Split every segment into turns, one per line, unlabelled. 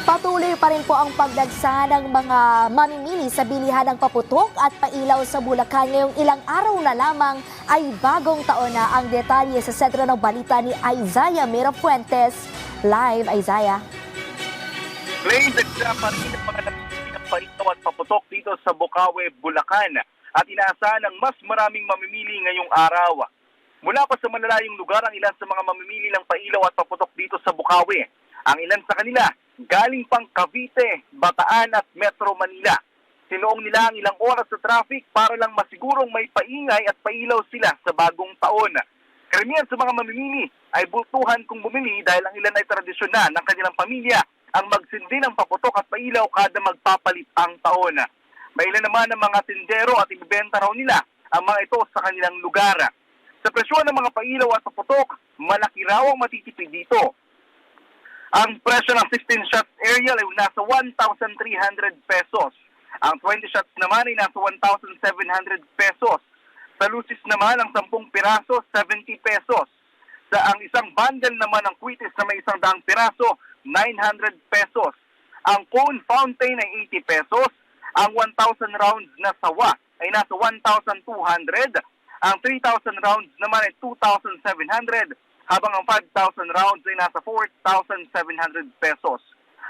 Patuloy pa rin po ang pagdagsa ng mga mamimili sa bilihan ng paputok at pailaw sa Bulacan. Ngayong ilang araw na lamang ay bagong taon na. Ang detalye sa sentro ng balita ni Isaiah Mira Fuentes. Live, Isaiah.
Play dagsa pa rin ang mga namimili ng pailaw at paputok dito sa Bocaue, Bulacan. At inaasahan ng mas maraming mamimili ngayong araw. Mula pa sa malalayong lugar ang ilan sa mga mamimili ng pailaw at paputok dito sa Bocaue. Ang ilan sa kanila galing pang Cavite, Bataan at Metro Manila. Sinuong nila ang ilang oras sa traffic para lang masigurong may paingay at pailaw sila sa bagong taon. Karamihan sa mga mamimili ay bultuhan kung bumili dahil ang ilan ay tradisyon na ng kanilang pamilya ang magsindi ng paputok at pailaw kada magpapalit ang taon. May ilan naman ang mga tindero at ibibenta raw nila ang mga ito sa kanilang lugar. Sa presyo ng mga pailaw at paputok, malaki raw ang matitipid dito. Ang presyo ng 16 shots aerial ay nasa 1,300 pesos. Ang 20 shots naman ay nasa 1,700 pesos. Sa lucis naman, ang 10 piraso, 70 pesos. Sa ang isang bundle naman ng kwitis na may 100 piraso, 900 pesos. Ang cone fountain ay 80 pesos. Ang 1,000 rounds na sawa ay nasa 1,200. Ang 3,000 rounds naman ay 2,700. Habang ang 5,000 rounds ay nasa 4,700 pesos.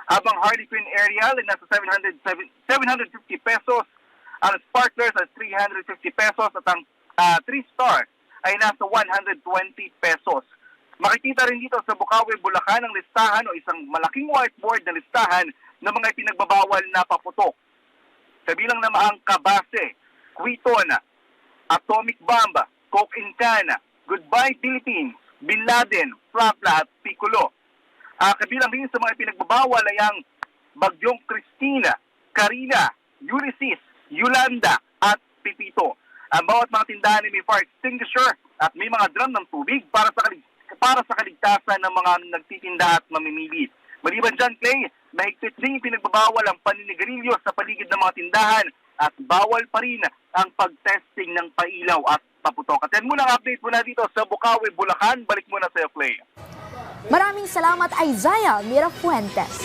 Habang Harlequin aerial ay nasa 750 pesos. Ang sparklers ay 350 pesos at ang 3-star ay nasa 120 pesos. Makikita rin dito sa Bocaue, Bulacan ang listahan o isang malaking whiteboard na listahan ng mga ipinagbabawal na paputok. Kabilang naman ang Kabase, Quiton, Atomic Bomb, Coke in Can, Goodbye Philippines, Bin Laden, Flapla at Piccolo. Kabilang rin sa mga pinagbabawal ay ang Bagyong Cristina, Karina, Ulysses, Yolanda at Pipito. Ang bawat mga tindahan ay may fire extinguisher at may mga drum ng tubig para sa kaligtasan ng mga nagtitinda at mamimili. Maliban dyan, Clay, mahigpit din pinagbabawal ang paninigarilyo sa paligid ng mga tindahan at bawal pa rin ang pag-testing ng pailaw at paputok. At yan muna ang update muna dito sa Bocaue, Bulacan. Balik muna sa Clay.
Maraming salamat, Isaiah Mira Fuentes.